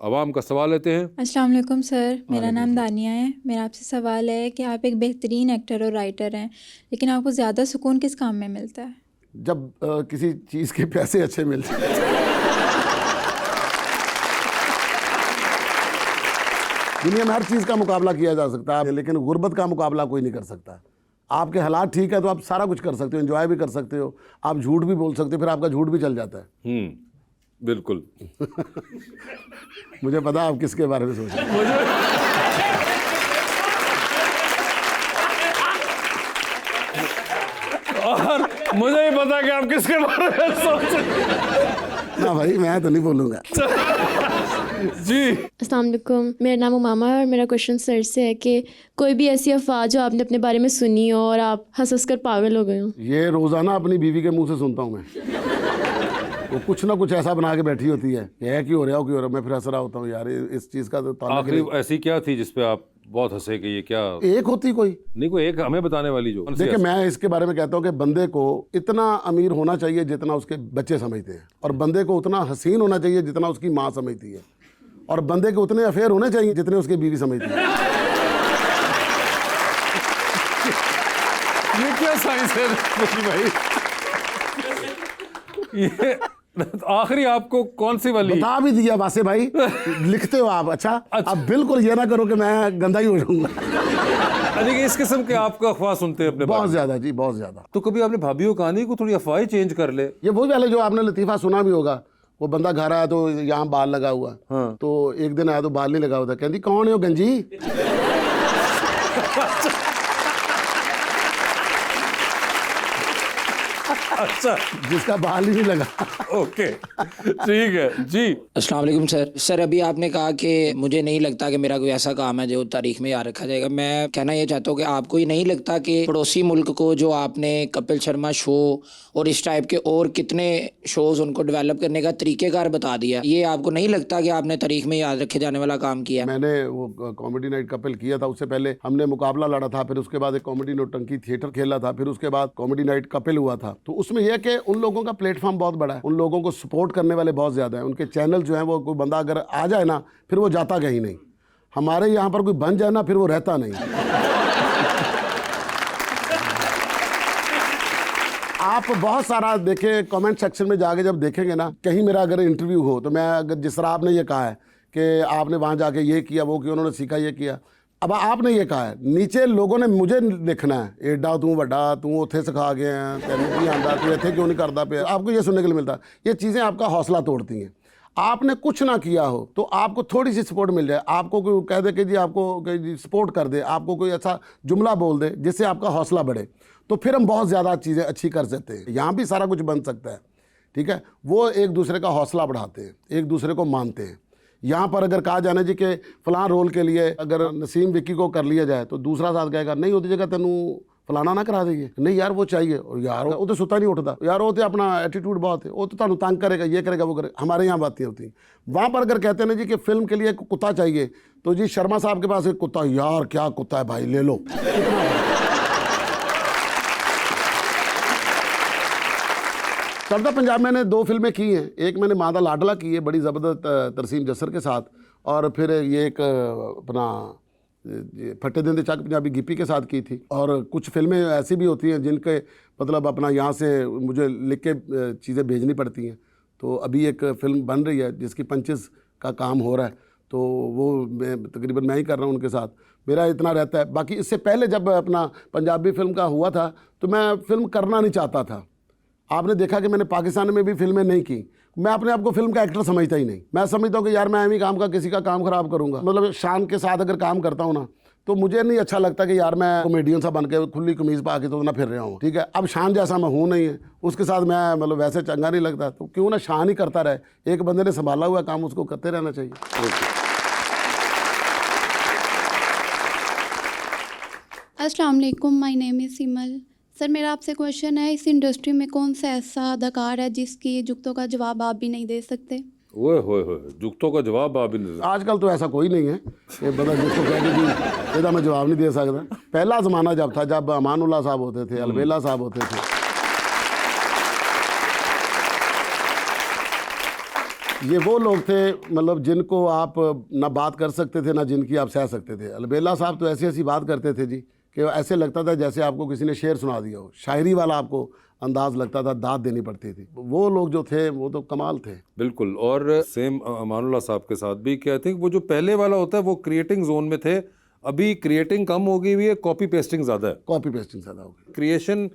आवाम का सवाल लेते हैं। अस्सलाम वालेकुम सर, मेरा नाम दानिया है। मेरा आपसे सवाल है कि आप एक बेहतरीन एक्टर और राइटर हैं, लेकिन आपको ज़्यादा सुकून किस काम में मिलता है? जब किसी चीज़ के पैसे अच्छे मिल जाए। दुनिया में हर चीज़ का मुकाबला किया जा सकता है, लेकिन गुर्बत का मुकाबला कोई नहीं कर सकता। आपके हालात ठीक है तो आप सारा कुछ कर सकते हो, एंजॉय भी कर सकते हो, आप झूठ भी बोल सकते हो, फिर आपका झूठ भी चल जाता है। बिल्कुल। मुझे पता आप किसके बारे में सोच रहे हैं। और मुझे ही पता कि आप किसके बारे में सोच रहे हैं। ना भाई, मैं तो नहीं बोलूँगा। जी अस्सलाम वालेकुम, मेरा नाम उमामा है और मेरा क्वेश्चन सर से है कि कोई भी ऐसी अफवाह जो आपने अपने बारे में सुनी हो और आप हंस हंस कर पागल हो गए हो। ये रोज़ाना अपनी बीवी के मुंह से सुनता हूँ मैं। वो कुछ ना कुछ ऐसा बना के बैठी होती है, ये क्यों हो रहा है, क्यों हो रहा है, मैं फिर हंस रहा होता हूँ। यार इस चीज़ का तो ताल्लुक ही आखिरी ऐसी क्या थी जिसपे आप बहुत हंसे कि ये क्या? नहीं। एक होती कोई नहीं, कोई एक हमें बताने वाली जो। देखिए, मैं इसके बारे में कहता हूँ कि बंदे को इतना अमीर होना चाहिए जितना उसके बच्चे समझते हैं, और बंदे को उतना हसीन होना चाहिए जितना उसकी माँ समझती है, और बंदे को उतने अफेयर होने चाहिए जितने उसकी बीवी समझती है। ये क्या साइंस है भाई? ये आखिरी आपको कौन सी वाली? बता भी दिया वासे भाई, लिखते हो आप। अच्छा, अब बिल्कुल ये ना करो कि मैं गंदा ही हो जाऊंगा। देखिए, इस किस्म के आपका अफवाह सुनते हैं अपने बहुत बारे में। ज्यादा जी, बहुत ज्यादा। तो कभी आपने भाभी को कहा नहीं को थोड़ी अफवाह चेंज कर ले? ये वही वाले जो आपने लतीफ़ा सुना भी होगा, वो बंदा घर आया तो यहाँ बाल लगा हुआ। हाँ। तो एक दिन आया तो बाल नहीं लगा हुआ था, कहती कौन है वो गंजी? अच्छा, जिसका बाल ही नहीं लगा। ओके, ठीक है जी। अस्सलाम वालेकुम सर। सर, अभी आपने कहा कि मुझे नहीं लगता कि मेरा कोई ऐसा काम है जो तारीख में याद रखा जाएगा। मैं कहना ये चाहता हूँ कि आपको ये नहीं लगता कि पड़ोसी मुल्क को जो आपने कपिल शर्मा शो और इस टाइप के और कितने शोज़ उनको डेवलप करने का तरीक़ेकार बता दिया, ये आपको नहीं लगता कि आपने तारीख में याद रखे जाने वाला काम किया? मैंने वो कॉमेडी नाइट कपिल किया था, उससे पहले हमने मुकाबला लड़ा था, फिर उसके बाद एक कॉमेडी नौटंकी थिएटर खेला था, फिर उसके बाद कॉमेडी नाइट कपिल हुआ था। तो उसमें यह कि उन लोगों का प्लेटफॉर्म बहुत बड़ा है, उन लोगों को सपोर्ट करने वाले बहुत ज़्यादा हैं, उनके चैनल जो हैं वो कोई बंदा अगर आ जाए ना फिर वो जाता कहीं नहीं। हमारे यहाँ पर कोई बन जाए ना फिर वो रहता नहीं। आप बहुत सारा देखें, कमेंट सेक्शन में जाके जब देखेंगे ना, कहीं मेरा अगर इंटरव्यू हो तो मैं अगर जिस तरह आपने ये कहा है कि आपने वहाँ जाके ये किया वो किया, उन्होंने सीखा ये किया, अब आपने ये कहा है, नीचे लोगों ने मुझे लिखना है एडा तू वड्डा, तू उत्थे सिखा गया है, तेन नहीं आंदा, तू इत्थे क्यों नहीं करता पे। आपको ये सुनने के लिए मिलता है। ये चीज़ें आपका हौसला तोड़ती हैं। आपने कुछ ना किया हो तो आपको थोड़ी सी सपोर्ट मिल जाए, आपको कोई कह दे कि जी आपको जी सपोर्ट कर दे, आपको कोई अच्छा जुमला बोल दे जिससे आपका हौसला बढ़े, तो फिर हम बहुत ज़्यादा चीज़ें अच्छी कर सकते हैं। यहाँ भी सारा कुछ बन सकता है, ठीक है। वो एक दूसरे का हौसला बढ़ाते हैं, एक दूसरे को मानते हैं। यहाँ पर अगर कहा जाना जी कि फ़लाँ रोल के लिए अगर नसीम विक्की को कर लिया जाए तो दूसरा साथ कहेगा नहीं होती जगह तेनू फलाना ना करा देंगे, नहीं यार वो चाहिए, और यार वो तो सुता नहीं उठता, यार वो तो अपना एटीट्यूड बहुत है, वो तो तुहानू तंग करेगा, ये करेगा वो करेगा। हमारे यहाँ बातें होती हैं। वहाँ पर अगर कहते हैं ना जी कि फ़िल्म के लिए एक कुत्ता चाहिए, तो जी शर्मा साहब के पास एक कुत्ता, यार क्या कुत्ता है भाई, ले लो। चढ़ता पंजाब मैंने 2 फिल्में की हैं, एक मैंने मादा लाडला की है बड़ी ज़बरदस्त तरसीम जसर के साथ, और फिर ये एक अपना फटे दिन दे चक पंजाबी गिप्पी के साथ की थी। और कुछ फिल्में ऐसी भी होती हैं जिनके मतलब अपना यहाँ से मुझे लिख के चीज़ें भेजनी पड़ती हैं। तो अभी एक फ़िल्म बन रही है जिसकी पंचेस का काम हो रहा है, तो वो तकरीबन मैं ही कर रहा हूँ उनके साथ, मेरा इतना रहता है। बाकी इससे पहले जब अपना पंजाबी फ़िल्म का हुआ था तो मैं फ़िल्म करना नहीं चाहता था। आपने देखा कि मैंने पाकिस्तान में भी फिल्में नहीं की। मैं अपने आप को फिल्म का एक्टर समझता ही नहीं। मैं समझता हूँ कि यार मैं एम ही काम का किसी का काम ख़राब करूँगा, मतलब शान के साथ अगर काम करता हूँ ना तो मुझे नहीं अच्छा लगता कि यार मैं कॉमेडियन सा बन के खुली कमीज़ पा के तो ना फिर रहा हूँ, ठीक है। अब शान जैसा मैं हूँ नहीं है, उसके साथ मैं मतलब वैसे चंगा नहीं लगता, तो क्यों ना शान ही करता रहे। एक बंदे ने संभाला हुआ काम, उसको करते रहना चाहिए। अस्सलाम वालेकुम, माय नेम इज़ सिमल। सर, मेरा आपसे क्वेश्चन है, इस इंडस्ट्री में कौन सा ऐसा अदाकार है जिसकी जुगतों का जवाब आप भी नहीं दे सकते? ओए होए होए, जुगतों का जवाब आप ही नहीं दे। आजकल तो ऐसा कोई नहीं है ये बंदा जिसको कह के जी ਇਹਦਾ मैं जवाब नहीं दे सकता। पहला ज़माना जब था, जब अमानुल्लाह साहब होते थे, अलबेला साहब होते थे, ये वो लोग थे मतलब जिनको आप ना बात कर सकते थे ना जिनकी आप सह सकते थे। अलबेला साहब तो ऐसी ऐसी बात करते थे जी कि ऐसे लगता था जैसे आपको किसी ने शेर सुना दिया हो, शायरी वाला आपको अंदाज लगता था, दाद देनी पड़ती थी। वो लोग जो थे वो तो कमाल थे। बिल्कुल। और सेम अमानुल्लाह साहब के साथ भी क्या थिंक वो जो पहले वाला होता है वो क्रिएटिंग जोन में थे, अभी क्रिएटिंग कम हो गई हुई है, कॉपी पेस्टिंग ज़्यादा है। कॉपी पेस्टिंग ज़्यादा हो गई। क्रिएशन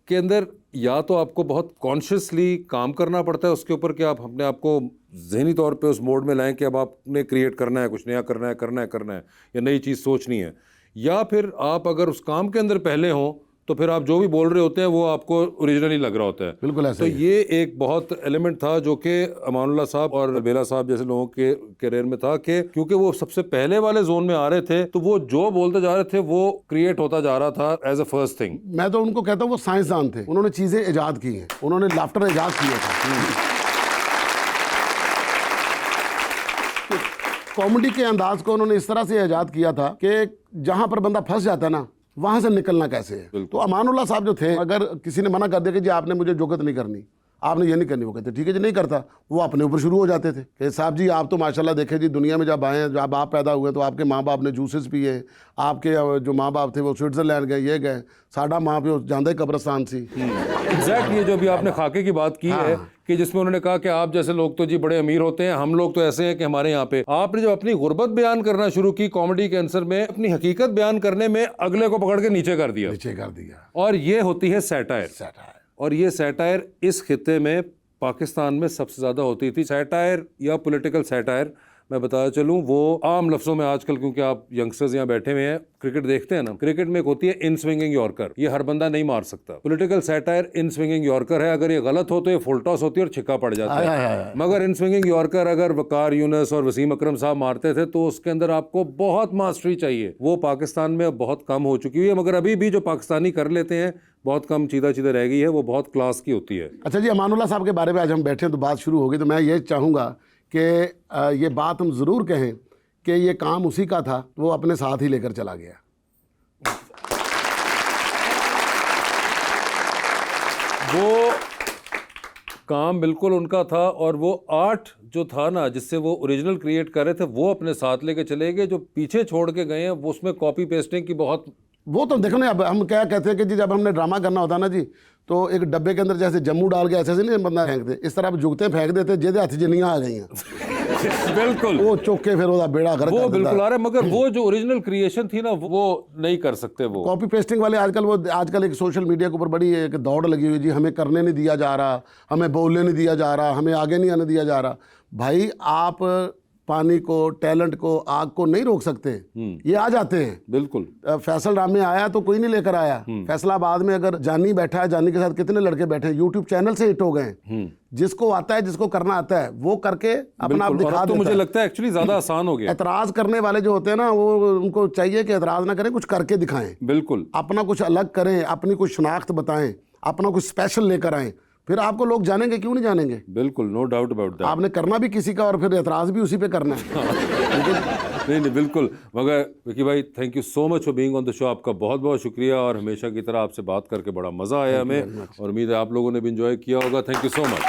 के अंदर या तो आपको बहुत कॉन्शियसली काम करना पड़ता है उसके ऊपर कि आप अपने आप को जहनी तौर पे उस मोड में लाएं कि अब आपने क्रिएट करना है, कुछ नया करना है या नई चीज़ सोचनी है, या फिर आप अगर उस काम के अंदर पहले हों तो फिर आप जो भी बोल रहे होते हैं वो आपको ओरिजिनली लग रहा होता है। बिल्कुल ऐसा तो ही है। ये एक बहुत एलिमेंट था जो कि अमानुल्लाह साहब और बेला साहब जैसे लोगों के करियर में था कि क्योंकि वो सबसे पहले वाले जोन में आ रहे थे तो वो जो बोलते जा रहे थे वो क्रिएट होता जा रहा था एज अ फर्स्ट थिंग। मैं तो उनको कहता हूँ वो साइंसदान थे, उन्होंने चीज़ें ईजाद की हैं, उन्होंने लाफ्टर ईजाद किया था। कॉमेडी के अंदाज को उन्होंने इस तरह से ईजाद किया था कि जहां पर बंदा फंस जाता है ना वहां से निकलना कैसे है। तो अमानुल्लाह साहब जो थे, अगर किसी ने मना कर दिया कि जी आपने मुझे जोगत नहीं करनी, आपने ये नहीं करनी, वो कहते ठीक है जी नहीं करता, वो अपने ऊपर शुरू हो जाते थे कि साहब जी आप तो माशाल्लाह देखे जी दुनिया में जब आए हैं, जब आप पैदा हुए तो आपके माँ बाप ने जूसेस पिए, आपके जो माँ बाप थे वो स्विट्ज़रलैंड गए, ये गए, साडा माँ प्यो जांदे कब्रस्तान सी। एग्जैक्टली, जो भी आपने खाके की बात की है कि जिसमें उन्होंने कहा कि आप जैसे लोग तो जी बड़े अमीर होते हैं, हम लोग तो ऐसे हैं कि हमारे यहाँ पे आपने जब अपनी गुर्बत बयान करना शुरू की कॉमेडी के आंसर में, अपनी हकीकत बयान करने में अगले को पकड़ के नीचे कर दिया। और ये होती है सैटायर। और ये सैटायर इस खित्ते में पाकिस्तान में सबसे ज़्यादा होती थी। सैटायर या पॉलिटिकल सैटायर मैं बताया चलूँ, वो आम लफ्ज़ों में आजकल, क्योंकि आप यंगस्टर्स यहाँ बैठे हुए हैं, क्रिकेट देखते हैं ना, क्रिकेट में एक होती है इन स्विंगिंग यॉर्कर, ये हर बंदा नहीं मार सकता। पॉलिटिकल सैटायर इन स्विंगिंग यॉर्कर है, अगर ये गलत हो तो ये फुल टॉस होती है और छिक्का पड़ जाता है। मगर इन स्विंगिंग यॉर्कर अगर वकार यूनुस और वसीम अकरम साहब मारते थे तो उसके अंदर आपको बहुत मास्टरी चाहिए। वो पाकिस्तान में बहुत कम हो चुकी हुई है, मगर अभी भी जो पाकिस्तानी कर लेते हैं बहुत कम चीदा रह गई है, वो बहुत क्लास की होती है। अच्छा जी, अमानुल्लाह साहब के बारे में आज हम बैठे हैं तो बात शुरू होगी, तो मैं ये चाहूँगा कि ये बात हम ज़रूर कहें कि ये काम उसी का था, वो अपने साथ ही लेकर चला गया। वो काम बिल्कुल उनका था, और वो आर्ट जो था ना जिससे वो ओरिजिनल क्रिएट कर रहे थे वो अपने साथ लेके चले गए। जो पीछे छोड़ के गए हैं वो उसमें कॉपी पेस्टिंग की बहुत, वो तो देखो ना, अब हम क्या कहते हैं कि जी जब हमने ड्रामा करना होता ना जी, तो एक डब्बे के अंदर जैसे जम्मू डाल के ऐसे नहीं बंदा फेंकते, इस तरह आप जुगते फेंक देते, जेदे हाथ जिन्नियां आ गई हैं बिल्कुल वो चौके फिर वो बेड़ा कर, वो बिल्कुल आ रहा है। मगर वो जो ओरिजिनल क्रिएशन थी ना वो नहीं कर सकते। वो कॉपी पेस्टिंग वाले आजकल एक सोशल मीडिया के ऊपर बड़ी एक दौड़ लगी हुई जी, हमें करने नहीं दिया जा रहा, हमें बोलने नहीं दिया जा रहा, हमें आगे नहीं आने दिया जा रहा। भाई आप पानी को, टैलेंट को, आग को नहीं रोक सकते, ये आ जाते हैं। बिल्कुल। फैसल राम में आया तो कोई नहीं लेकर आया, फैसलाबाद में अगर जानी बैठा है, जानी के साथ कितने लड़के बैठे हैं, यूट्यूब चैनल से हिट हो गए। जिसको आता है, जिसको करना आता है वो करके अपना आप दिखा देता है। तो मुझे लगता है एक्चुअली ज्यादा आसान हो गया। एतराज करने वाले जो होते हैं ना, वो उनको चाहिए कि एतराज ना करें, कुछ करके दिखाएं। बिल्कुल, अपना कुछ अलग करें, अपनी कुछ शनाख्त बताएं, अपना कुछ स्पेशल लेकर आएं, फिर आपको लोग जानेंगे, क्यों नहीं जानेंगे। बिल्कुल, नो डाउट अबाउट दैट। आपने करना भी किसी का और फिर एतराज भी उसी पे करना है। नहीं बिल्कुल। मगर विकी भाई, thank you so much for being on the show. आपका बहुत बहुत शुक्रिया, और हमेशा की तरह आपसे बात करके बड़ा मज़ा आया हमें, और उम्मीद है आप लोगों ने भी इंजॉय किया होगा। Thank you so much.